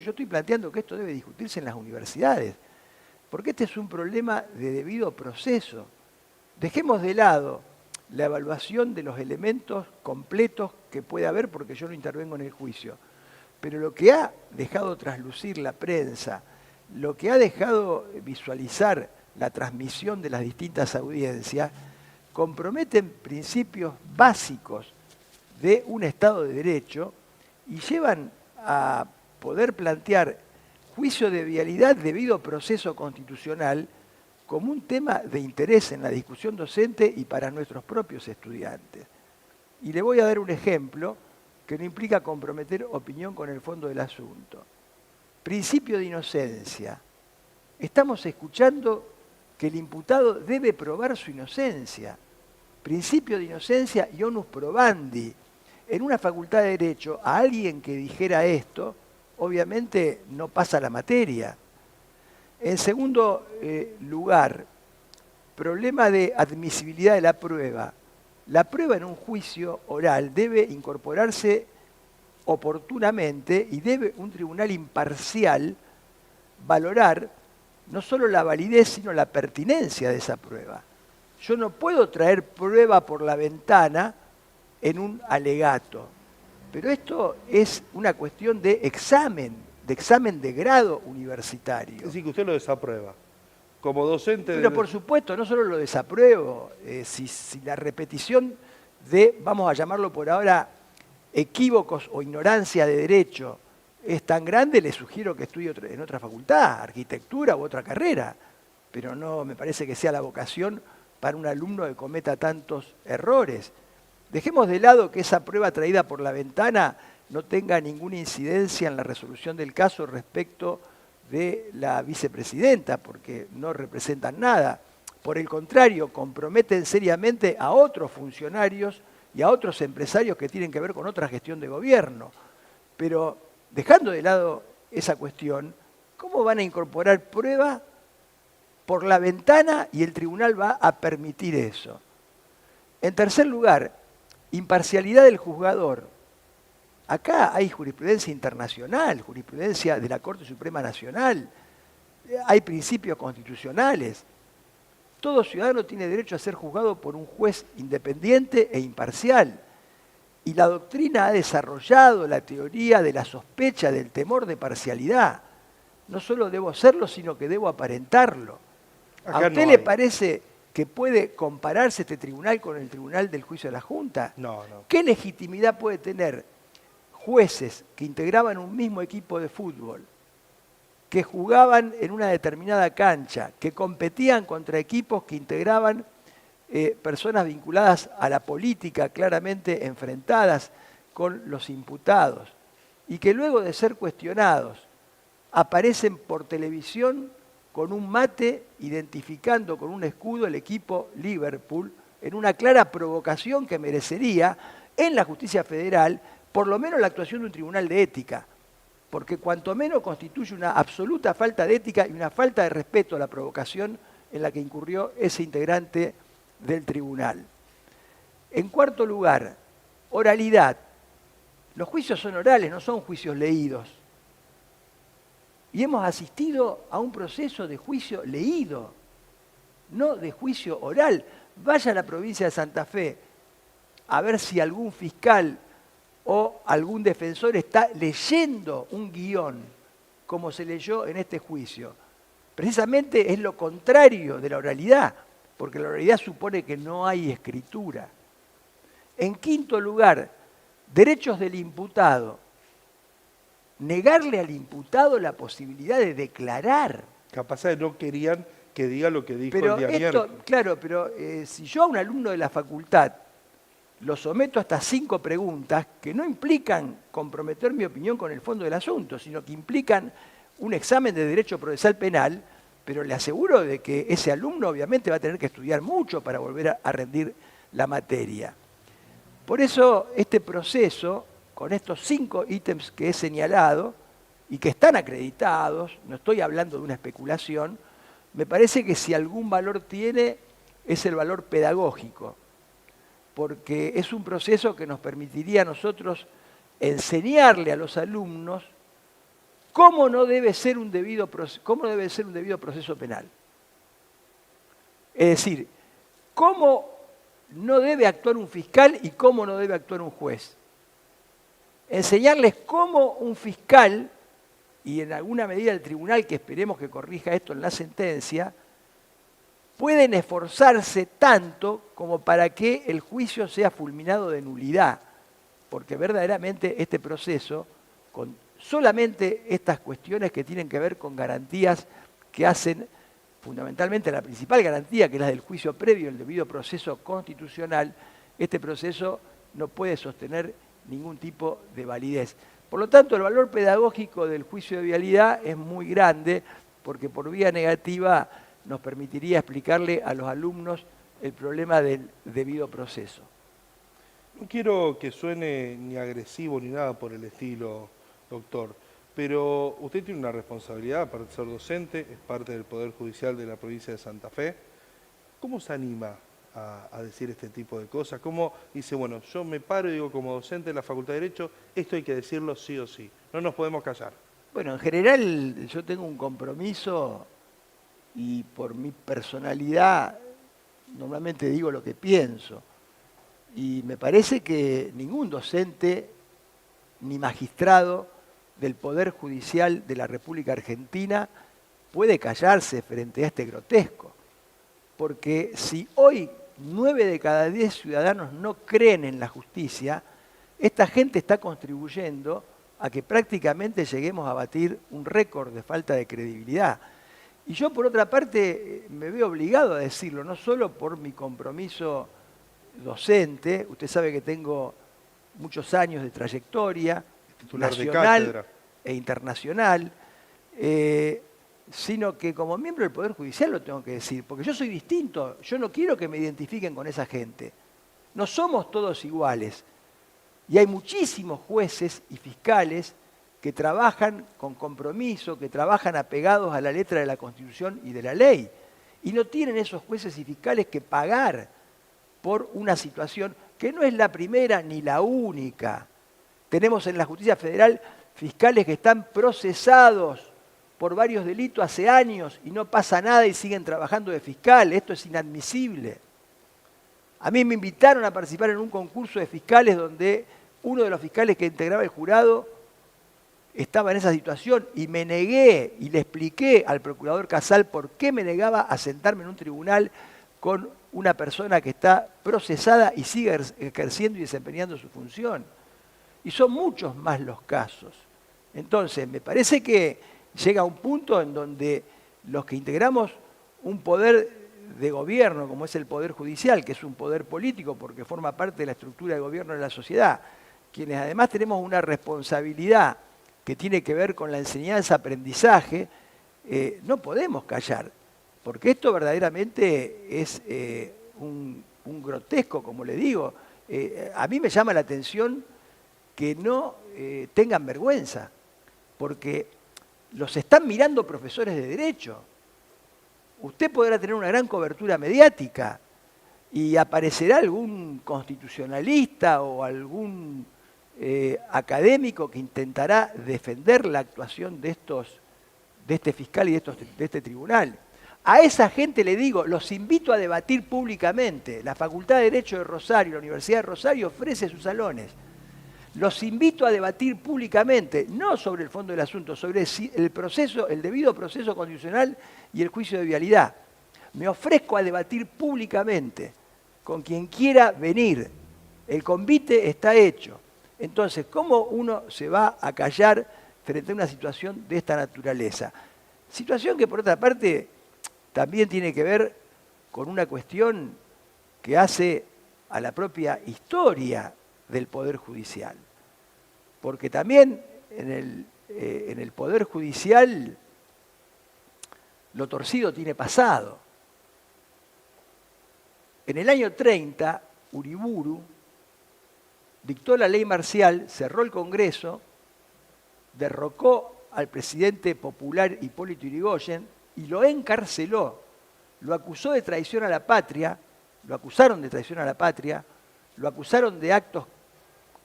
Yo estoy planteando que esto debe discutirse en las universidades, porque este es un problema de debido proceso. Dejemos de lado la evaluación de los elementos completos que puede haber, porque yo no intervengo en el juicio. Pero lo que ha dejado traslucir la prensa, lo que ha dejado visualizar la transmisión de las distintas audiencias, comprometen principios básicos de un Estado de Derecho y llevan a poder plantear juicio de vialidad debido proceso constitucional como un tema de interés en la discusión docente y para nuestros propios estudiantes. Y le voy a dar un ejemplo que no implica comprometer opinión con el fondo del asunto. Principio de inocencia. Estamos escuchando que el imputado debe probar su inocencia. Principio de inocencia y onus probandi. En una facultad de Derecho, a alguien que dijera esto, obviamente no pasa la materia. En segundo lugar, problema de admisibilidad de la prueba. La prueba en un juicio oral debe incorporarse oportunamente y debe un tribunal imparcial valorar no solo la validez, sino la pertinencia de esa prueba. Yo no puedo traer prueba por la ventana en un alegato, pero esto es una cuestión de examen de grado universitario. Es decir, que usted lo desaprueba. Como docente... Pero por supuesto, no solo lo desapruebo, si la repetición de, vamos a llamarlo por ahora, equívocos o ignorancia de derecho es tan grande, le sugiero que estudie en otra facultad, arquitectura u otra carrera, pero no me parece que sea la vocación para un alumno que cometa tantos errores. Dejemos de lado que esa prueba traída por la ventana no tenga ninguna incidencia en la resolución del caso respecto de la vicepresidenta, porque no representan nada. Por el contrario, comprometen seriamente a otros funcionarios y a otros empresarios que tienen que ver con otra gestión de gobierno. Pero dejando de lado esa cuestión, ¿cómo van a incorporar prueba por la ventana y el tribunal va a permitir eso? En tercer lugar, imparcialidad del juzgador. Acá hay jurisprudencia internacional, jurisprudencia de la Corte Suprema Nacional, hay principios constitucionales. Todo ciudadano tiene derecho a ser juzgado por un juez independiente e imparcial. Y la doctrina ha desarrollado la teoría de la sospecha, del temor de parcialidad. No solo debo serlo, sino que debo aparentarlo. ¿A usted le parece que puede compararse este tribunal con el tribunal del juicio de la Junta? No. ¿Qué legitimidad puede tener jueces que integraban un mismo equipo de fútbol, que jugaban en una determinada cancha, que competían contra equipos que integraban personas vinculadas a la política, claramente enfrentadas con los imputados, y que luego de ser cuestionados aparecen por televisión con un mate identificando con un escudo el equipo Liverpool, en una clara provocación que merecería en la justicia federal por lo menos la actuación de un tribunal de ética, porque cuanto menos constituye una absoluta falta de ética y una falta de respeto a la provocación en la que incurrió ese integrante del tribunal. En cuarto lugar, oralidad. Los juicios son orales, no son juicios leídos. Y hemos asistido a un proceso de juicio leído, no de juicio oral. Vaya a la provincia de Santa Fe a ver si algún fiscal o algún defensor está leyendo un guión como se leyó en este juicio. Precisamente es lo contrario de la oralidad, porque la oralidad supone que no hay escritura. En quinto lugar, derechos del imputado. Negarle al imputado la posibilidad de declarar. Capaz de no querían que diga lo que dijo Pero el día esto, claro, pero si yo a un alumno de la facultad lo someto a estas 5 preguntas que no implican comprometer mi opinión con el fondo del asunto, sino que implican un examen de derecho procesal penal, pero le aseguro de que ese alumno obviamente va a tener que estudiar mucho para volver a rendir la materia. Por eso este proceso, con estos 5 ítems que he señalado y que están acreditados, no estoy hablando de una especulación, me parece que si algún valor tiene es el valor pedagógico, porque es un proceso que nos permitiría a nosotros enseñarle a los alumnos ¿cómo no debe ser un debido proceso penal? Es decir, ¿cómo no debe actuar un fiscal y cómo no debe actuar un juez? Enseñarles cómo un fiscal, y en alguna medida el tribunal, que esperemos que corrija esto en la sentencia, pueden esforzarse tanto como para que el juicio sea fulminado de nulidad, porque verdaderamente este proceso, con solamente estas cuestiones que tienen que ver con garantías que hacen fundamentalmente la principal garantía, que es la del juicio previo, el debido proceso constitucional, este proceso no puede sostener ningún tipo de validez. Por lo tanto, el valor pedagógico del juicio de vialidad es muy grande, porque por vía negativa nos permitiría explicarle a los alumnos el problema del debido proceso. No quiero que suene ni agresivo ni nada por el estilo, doctor, pero usted tiene una responsabilidad, aparte de ser docente, es parte del Poder Judicial de la provincia de Santa Fe. ¿Cómo se anima a decir este tipo de cosas? ¿Cómo dice, bueno, yo me paro y digo como docente de la Facultad de Derecho, esto hay que decirlo sí o sí, no nos podemos callar? Bueno, en general yo tengo un compromiso y por mi personalidad normalmente digo lo que pienso. Y me parece que ningún docente ni magistrado del Poder Judicial de la República Argentina puede callarse frente a este grotesco. Porque si hoy 9 de cada 10 ciudadanos no creen en la justicia, esta gente está contribuyendo a que prácticamente lleguemos a batir un récord de falta de credibilidad. Y yo, por otra parte, me veo obligado a decirlo, no solo por mi compromiso docente, usted sabe que tengo muchos años de trayectoria, Titular de nacional cátedra e internacional, sino que como miembro del Poder Judicial lo tengo que decir, porque yo soy distinto, yo no quiero que me identifiquen con esa gente. No somos todos iguales. Y hay muchísimos jueces y fiscales que trabajan con compromiso, que trabajan apegados a la letra de la Constitución y de la ley. Y no tienen esos jueces y fiscales que pagar por una situación que no es la primera ni la única. Tenemos en la justicia federal fiscales que están procesados por varios delitos hace años y no pasa nada y siguen trabajando de fiscal. Esto es inadmisible. A mí me invitaron a participar en un concurso de fiscales donde uno de los fiscales que integraba el jurado estaba en esa situación y me negué y le expliqué al procurador Casal por qué me negaba a sentarme en un tribunal con una persona que está procesada y sigue ejerciendo y desempeñando su función. Y son muchos más los casos. Entonces, me parece que llega un punto en donde los que integramos un poder de gobierno, como es el Poder Judicial, que es un poder político porque forma parte de la estructura de gobierno de la sociedad, quienes además tenemos una responsabilidad que tiene que ver con la enseñanza-aprendizaje, no podemos callar, porque esto verdaderamente es un grotesco, como le digo. A mí me llama la atención que no tengan vergüenza, porque los están mirando profesores de derecho. Usted podrá tener una gran cobertura mediática y aparecerá algún constitucionalista o algún académico que intentará defender la actuación de este fiscal y de este tribunal. A esa gente le digo, los invito a debatir públicamente. La Facultad de Derecho de Rosario, la Universidad de Rosario ofrece sus salones. Los invito a debatir públicamente, no sobre el fondo del asunto, sobre el proceso, el debido proceso constitucional y el juicio de vialidad. Me ofrezco a debatir públicamente con quien quiera venir. El convite está hecho. Entonces, ¿cómo uno se va a callar frente a una situación de esta naturaleza? Situación que, por otra parte, también tiene que ver con una cuestión que hace a la propia historia del Poder Judicial. Porque también en el Poder Judicial lo torcido tiene pasado. En el año 30, Uriburu dictó la ley marcial, cerró el Congreso, derrocó al presidente popular Hipólito Yrigoyen y lo encarceló. Lo acusó de traición a la patria, lo acusaron de traición a la patria, lo acusaron de actos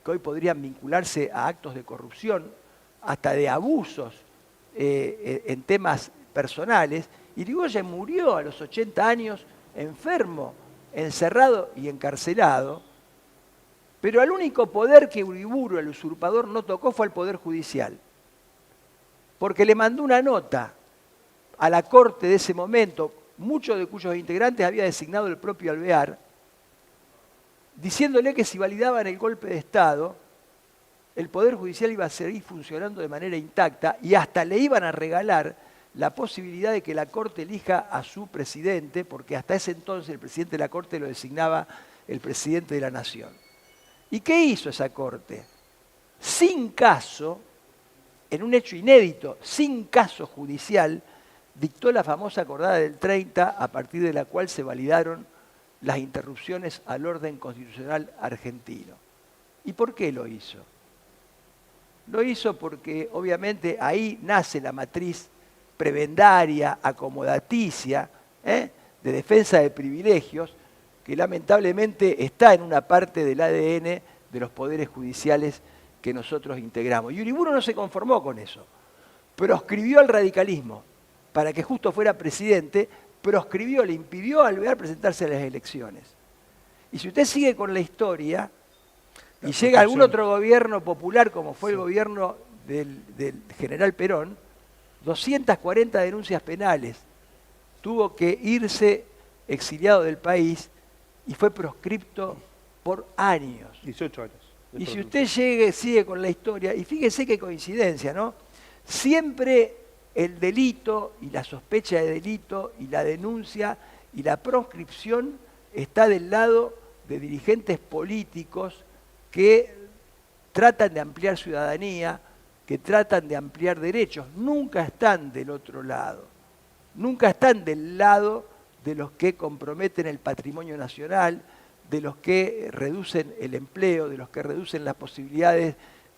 que hoy podrían vincularse a actos de corrupción, hasta de abusos en temas personales. Irigoyen murió a los 80 años, enfermo, encerrado y encarcelado, pero al único poder que Uriburu, el usurpador, no tocó fue al Poder Judicial, porque le mandó una nota a la corte de ese momento, muchos de cuyos integrantes había designado el propio Alvear, diciéndole que si validaban el golpe de Estado, el Poder Judicial iba a seguir funcionando de manera intacta y hasta le iban a regalar la posibilidad de que la Corte elija a su presidente, porque hasta ese entonces el presidente de la Corte lo designaba el presidente de la Nación. ¿Y qué hizo esa Corte? Sin caso, en un hecho inédito, sin caso judicial, dictó la famosa acordada del 30, a partir de la cual se validaron las interrupciones al orden constitucional argentino. ¿Y por qué lo hizo? Lo hizo porque obviamente ahí nace la matriz prebendaria, acomodaticia, de defensa de privilegios, que lamentablemente está en una parte del ADN de los poderes judiciales que nosotros integramos. Y Uriburu no se conformó con eso. Proscribió al radicalismo para que justo fuera presidente, proscribió, le impidió a Alvear presentarse a las elecciones. Y si usted sigue con la historia, y llega algún otro gobierno popular, como fue el gobierno del general Perón, 240 denuncias penales, tuvo que irse exiliado del país y fue proscripto por años. 18 años. Y si usted sigue con la historia, y fíjese qué coincidencia, ¿no? Siempre el delito y la sospecha de delito y la denuncia y la proscripción está del lado de dirigentes políticos que tratan de ampliar ciudadanía, que tratan de ampliar derechos, nunca están del otro lado, nunca están del lado de los que comprometen el patrimonio nacional, de los que reducen el empleo, de los que reducen las posibilidades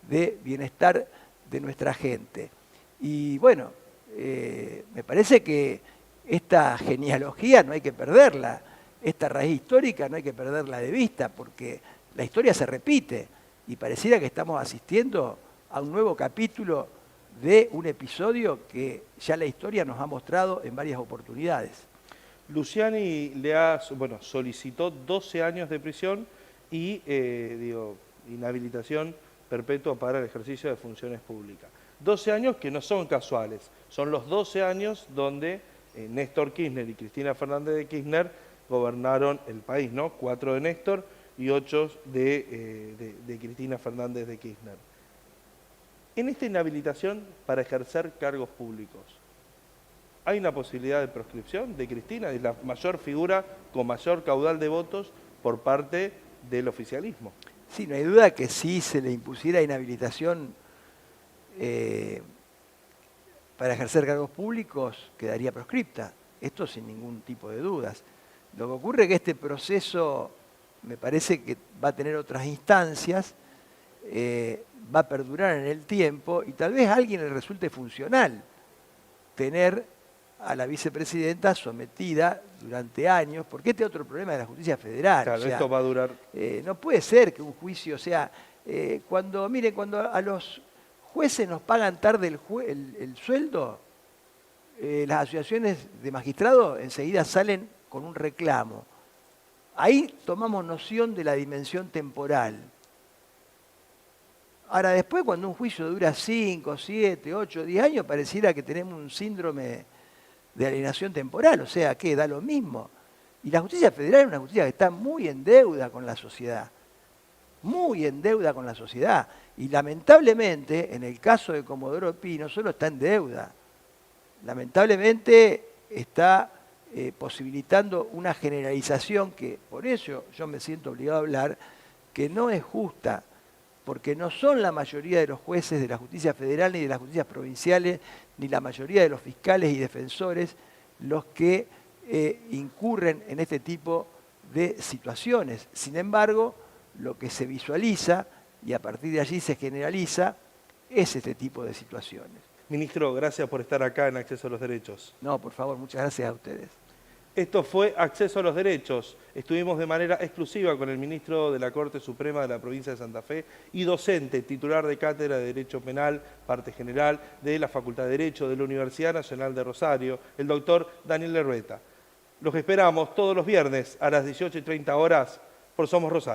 de bienestar de nuestra gente. Y bueno, me parece que esta genealogía no hay que perderla, esta raíz histórica no hay que perderla de vista, porque la historia se repite y pareciera que estamos asistiendo a un nuevo capítulo de un episodio que ya la historia nos ha mostrado en varias oportunidades. Luciani solicitó 12 años de prisión y inhabilitación perpetua para el ejercicio de funciones públicas. 12 años que no son casuales, son los 12 años donde Néstor Kirchner y Cristina Fernández de Kirchner gobernaron el país, ¿no? 4 de Néstor y 8 de Cristina Fernández de Kirchner. En esta inhabilitación para ejercer cargos públicos, ¿hay una posibilidad de proscripción de Cristina? Es la mayor figura con mayor caudal de votos por parte del oficialismo. Sí, no hay duda que si se le impusiera inhabilitación para ejercer cargos públicos, quedaría proscripta. Esto sin ningún tipo de dudas. Lo que ocurre es que este proceso me parece que va a tener otras instancias, va a perdurar en el tiempo y tal vez a alguien le resulte funcional tener a la vicepresidenta sometida durante años, porque este es otro problema de la justicia federal. Claro, esto va a durar. No puede ser que un juicio sea... cuando a los jueces nos pagan tarde el sueldo, las asociaciones de magistrados enseguida salen con un reclamo. Ahí tomamos noción de la dimensión temporal. Ahora, después, cuando un juicio dura 5, 7, 8, 10 años, pareciera que tenemos un síndrome de alienación temporal, o sea, que da lo mismo. Y la justicia federal es una justicia que está muy en deuda con la sociedad, muy en deuda con la sociedad. Y lamentablemente, en el caso de Comodoro Pi, no solo está en deuda, lamentablemente está posibilitando una generalización que, por eso yo me siento obligado a hablar, que no es justa, porque no son la mayoría de los jueces de la justicia federal ni de las justicias provinciales, ni la mayoría de los fiscales y defensores los que incurren en este tipo de situaciones. Sin embargo, lo que se visualiza y a partir de allí se generaliza es este tipo de situaciones. Ministro, gracias por estar acá en Acceso a los Derechos. No, por favor, muchas gracias a ustedes. Esto fue Acceso a los Derechos. Estuvimos de manera exclusiva con el ministro de la Corte Suprema de la provincia de Santa Fe y docente, titular de Cátedra de Derecho Penal, parte general de la Facultad de Derecho de la Universidad Nacional de Rosario, el doctor Daniel Lerrueta. Los esperamos todos los viernes a las 18:30 horas por Somos Rosario.